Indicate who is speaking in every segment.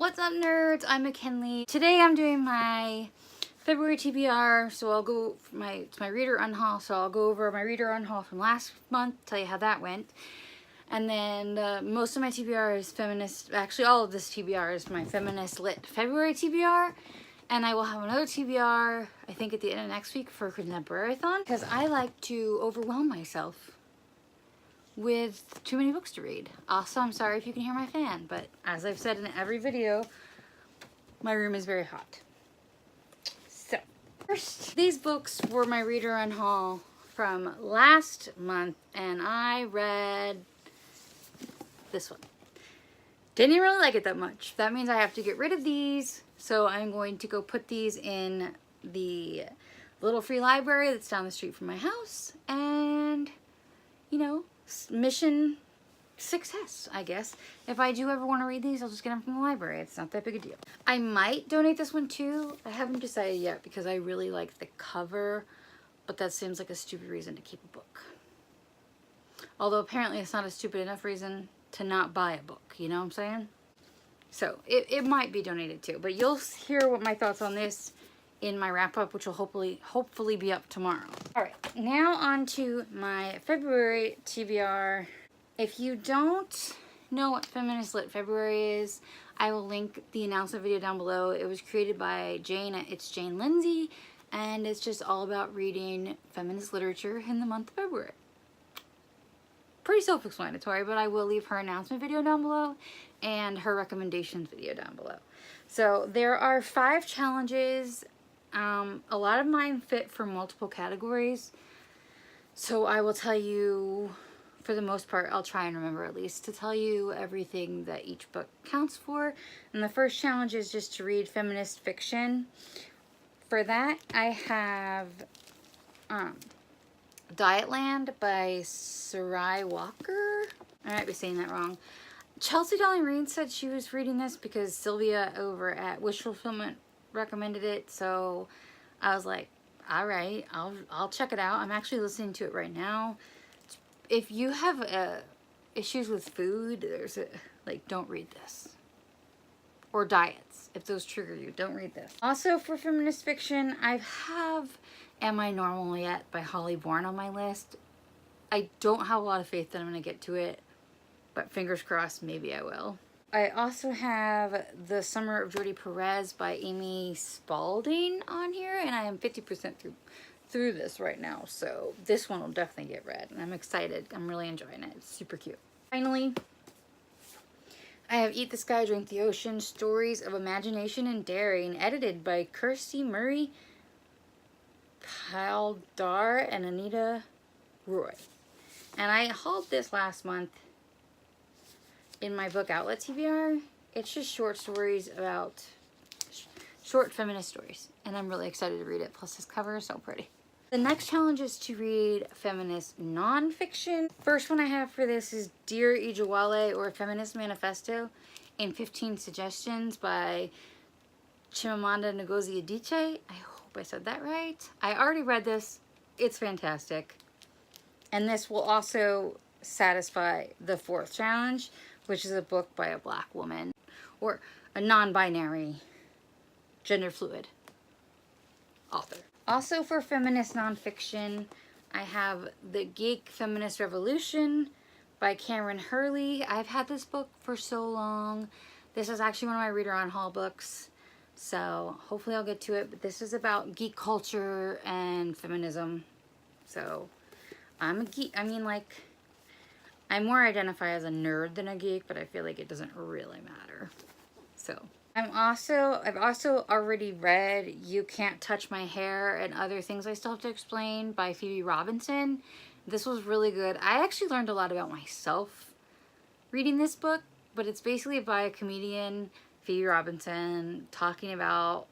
Speaker 1: What's up, nerds? I'm McKinley. Today I'm doing my February TBR, so I'll go it's my reader unhaul, so I'll go over my reader unhaul from last month, tell you how that went. And then most of my TBR is feminist, actually all of this TBR is my feminist lit February TBR. And I will have another TBR, I think at the end of next week for Contemporary-thon, because I like to overwhelm myself with too many books to read. Also, I'm sorry if you can hear my fan, but as I've said in every video, my room is very hot. So, first, these books were my reader unhaul from last month, and I read this one. Didn't really like it that much. That means I have to get rid of these, so I'm going to go put these in the little free library that's down the street from my house, and, you know, mission success, I guess. If I do ever want to read these, I'll just get them from the library. It's not that big a deal. I might donate this one too. I haven't decided yet because I really like the cover, but that seems like a stupid reason to keep a book. Although apparently it's not a stupid enough reason to not buy a book, you know what I'm saying? So it might be donated too, but you'll hear what my thoughts on this in my wrap up, which will hopefully be up tomorrow. All right, now on to my February TBR. If you don't know what Feminist Lit February is, I will link the announcement video down below. It was created by Jane at It's Jane Lindsay, and it's just all about reading feminist literature in the month of February. Pretty self-explanatory, but I will leave her announcement video down below and her recommendations video down below. So there are 5 challenges. A lot of mine fit for multiple categories, so I will tell you, for the most part, I'll try and remember at least to tell you everything that each book counts for. And the first challenge is just to read feminist fiction. For that, I have Dietland by Sarai Walker. I might be saying that wrong. Chelsea Darling Reed said she was reading this because Sylvia over at Wish Fulfillment recommended it, so I was like, all right, I'll check it out. I'm actually listening to it right now. If you have issues with food, don't read this. Or diets, if those trigger you, don't read this. Also for feminist fiction, I have Am I Normal Yet by Holly Bourne on my list. I don't have a lot of faith that I'm going to get to it, but fingers crossed, maybe I will. I also have The Summer of Jodi Perez by Amy Spalding on here, and I am 50% through this right now, so this one will definitely get read, and I'm excited. I'm really enjoying it. It's super cute. Finally, I have Eat the Sky, Drink the Ocean, Stories of Imagination and Daring, edited by Kirsty Murray Paldar and Anita Roy. And I hauled this last month in my book outlet TBR. It's just short stories about short feminist stories, and I'm really excited to read it. Plus this cover is so pretty. The next challenge is to read feminist nonfiction. First one I have for this is Dear Ijawale, or A Feminist Manifesto in 15 Suggestions by Chimamanda Ngozi Adichie. I hope I said that right. I already read this. It's fantastic. And this will also satisfy the 4th challenge, which is a book by a Black woman or a non-binary, gender fluid author. Also for feminist nonfiction, I have The Geek Feminist Revolution by Cameron Hurley. I've had this book for so long. This is actually one of my reader unhaul books, so hopefully I'll get to it. But this is about geek culture and feminism. So I'm a geek. I mean, like, I more identify as a nerd than a geek, but I feel like it doesn't really matter. So I've also already read You Can't Touch My Hair and Other Things I Still Have to Explain by Phoebe Robinson. This was really good. I actually learned a lot about myself reading this book, but it's basically by a comedian, Phoebe Robinson, talking about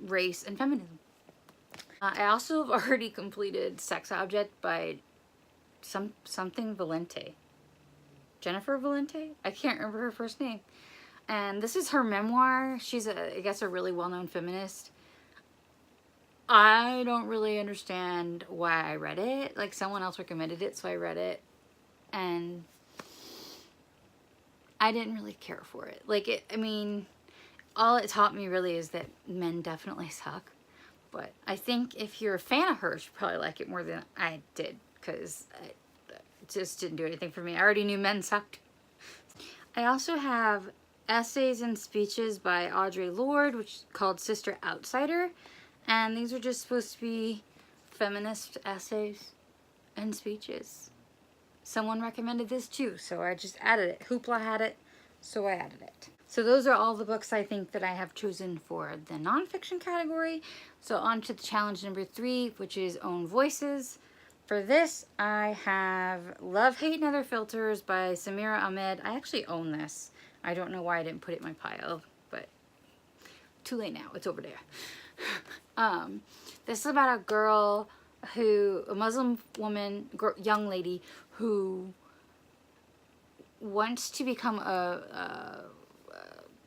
Speaker 1: race and feminism. I also have already completed Sex Object by something Valente. Jennifer Valente? I can't remember her first name. And this is her memoir. She's, I guess, a really well-known feminist. I don't really understand why I read it. Like, someone else recommended it, so I read it. And I didn't really care for it. Like, I mean, all it taught me really is that men definitely suck. But I think if you're a fan of hers, you probably like it more than I did, because it just didn't do anything for me. I already knew men sucked. I also have Essays and Speeches by Audre Lorde, which is called Sister Outsider. And these are just supposed to be feminist essays and speeches. Someone recommended this too, so I just added it. Hoopla had it, so I added it. So those are all the books I think that I have chosen for the nonfiction category. So on to the challenge number 3, which is Own Voices. For this, I have Love, Hate, and Other Filters by Samira Ahmed. I actually own this. I don't know why I didn't put it in my pile, but too late now. It's over there. This is about a girl who, a Muslim woman, young lady who wants to become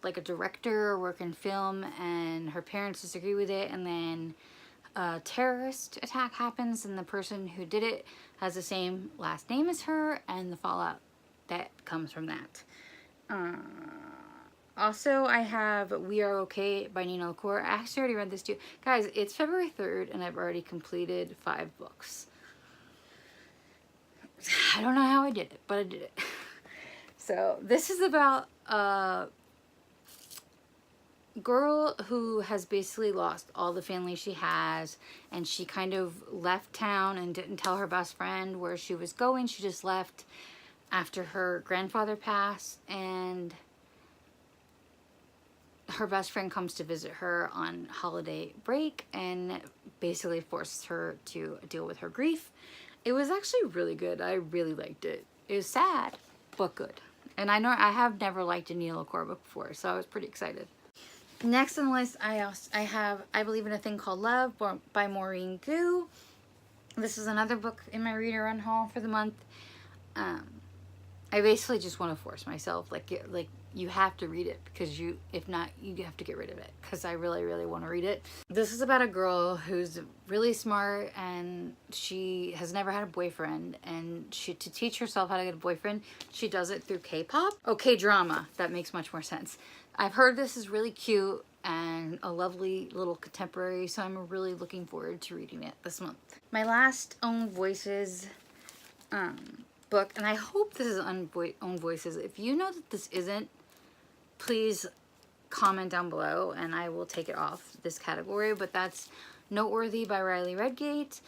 Speaker 1: like a director or work in film, and her parents disagree with it, and then a terrorist attack happens, and the person who did it has the same last name as her, and the fallout that comes from that. Also, I have We Are Okay by Nina LaCour. I actually already read this too. Guys, it's February 3rd, and I've already completed 5 books. I don't know how I did it, but I did it. So, this is about a girl who has basically lost all the family she has, and she kind of left town and didn't tell her best friend where she was going. She just left after her grandfather passed, and her best friend comes to visit her on holiday break and basically forces her to deal with her grief. It was actually really good. I really liked it. It was sad, but good. And I know I have never liked a Nina LaCour book before, so I was pretty excited. Next on the list, I have I Believe in a Thing Called Love by Maureen Gu. This is another book in my reader unhaul for the month. I basically just want to force myself, like you have to read it, because if not, you have to get rid of it, because I really, really want to read it. This is about a girl who's really smart, and she has never had a boyfriend, and to teach herself how to get a boyfriend, she does it through K-pop. Oh, K-drama. That makes much more sense. I've heard this is really cute and a lovely little contemporary, so I'm really looking forward to reading it this month. My last Own Voices book, and I hope this is Own Voices. If you know that this isn't, please comment down below and I will take it off this category, but that's Noteworthy by Riley Redgate.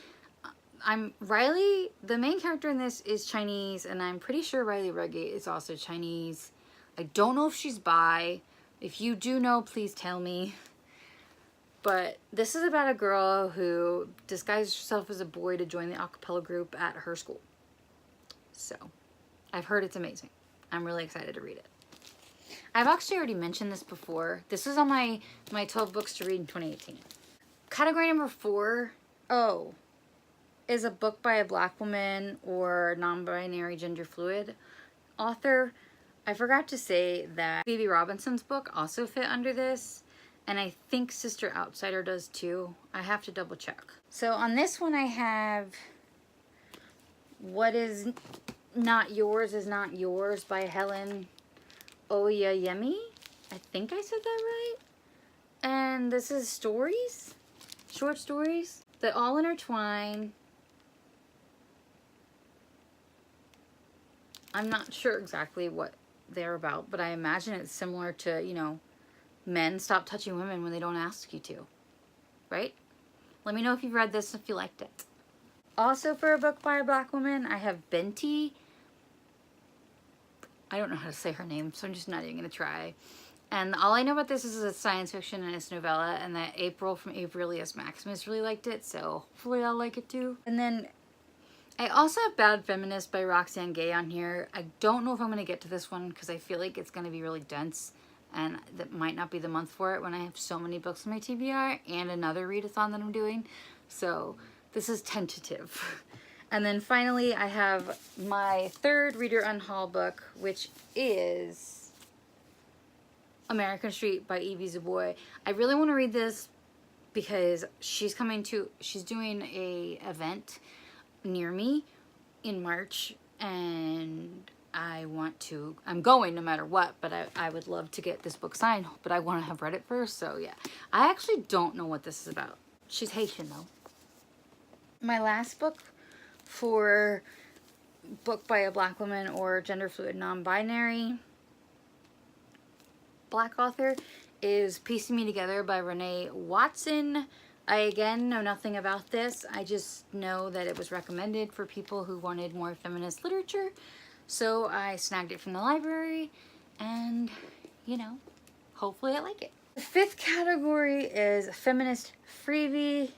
Speaker 1: Riley, the main character in this is Chinese, and I'm pretty sure Riley Redgate is also Chinese. I don't know if she's bi. If you do know, please tell me. But this is about a girl who disguises herself as a boy to join the a cappella group at her school. So, I've heard it's amazing. I'm really excited to read it. I've actually already mentioned this before. This is on my 12 books to read in 2018. Category number 4, is a book by a Black woman or non-binary gender fluid author. I forgot to say that Phoebe Robinson's book also fit under this, and I think Sister Outsider does too. I have to double check. So on this one I have What Is Not Yours Is Not Yours by Helen Oyeyemi. I think I said that right. And this is stories, short stories that all intertwine. I'm not sure exactly what they're about, but I imagine it's similar to, you know, men stop touching women when they don't ask you to, right? Let me know if you've read this, if you liked it. Also, for a book by a Black woman, I have Benti. I don't know how to say her name, so I'm just not even going to try. And all I know about this is it's science fiction and it's novella, and that April from Avrilius Maximus really liked it, so hopefully I'll like it too. And then I also have Bad Feminist by Roxane Gay on here. I don't know if I'm going to get to this one because I feel like it's going to be really dense, and that might not be the month for it when I have so many books on my TBR and another readathon that I'm doing. So this is tentative. And then finally I have my third Reader Unhaul book, which is American Street by Evie Zaboy. I really want to read this because she's doing a event near me in March, and I'm going no matter what, but I would love to get this book signed, but I want to have read it first. So yeah, I actually don't know what this is about. She's Haitian though. My last book for book by a Black woman or gender fluid non-binary Black author is Piecing Me Together by Renee Watson. I again know nothing about this. I just know that it was recommended for people who wanted more feminist literature. So I snagged it from the library and, you know, hopefully I like it. The fifth category is feminist freebie.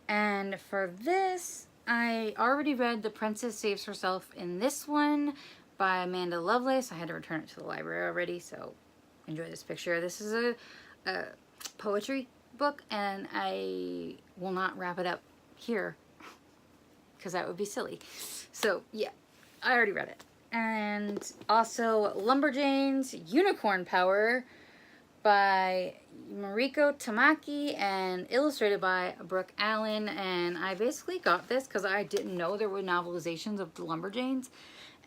Speaker 1: And for this, I already read The Princess Saves Herself in This One by Amanda Lovelace. I had to return it to the library already, so enjoy this picture. This is a poetry book, and I will not wrap it up here because that would be silly. So yeah, I already read it. And also Lumberjanes Unicorn Power by Mariko Tamaki and illustrated by Brooke Allen. And I basically got this because I didn't know there were novelizations of the Lumberjanes,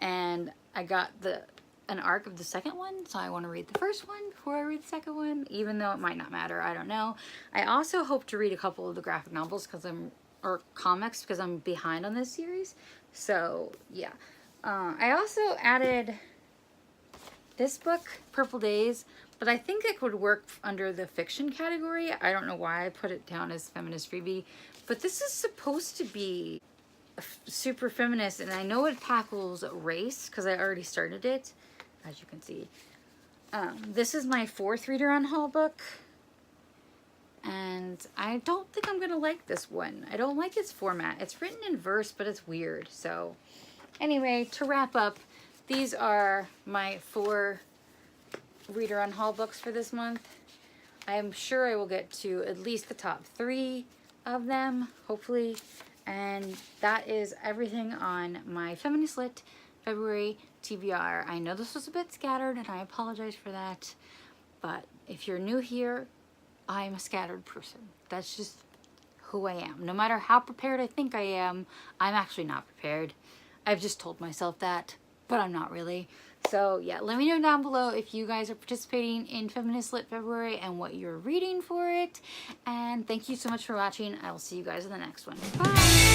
Speaker 1: and I got an arc of the second one, so I want to read the first one before I read the second one, even though it might not matter. I don't know. I also hope to read a couple of the graphic novels or comics because I'm behind on this series. So yeah. I also added this book, Purple Days, but I think it would work under the fiction category. I don't know why I put it down as feminist freebie, but this is supposed to be super feminist, and I know it tackles race because I already started it, as you can see. This is my fourth Reader Unhaul book, and I don't think I'm gonna like this one. I don't like its format. It's written in verse, but it's weird. So anyway, to wrap up, these are my 4 Reader Unhaul books for this month. I am sure I will get to at least the top 3 of them, hopefully. And that is everything on my Feminist Lit February TBR. I know this was a bit scattered, and I apologize for that. But if you're new here, I'm a scattered person. That's just who I am. No matter how prepared I think I am, I'm actually not prepared. I've just told myself that, but I'm not really. So yeah, let me know down below if you guys are participating in Feminist Lit February and what you're reading for it. And thank you so much for watching. I will see you guys in the next one. Bye!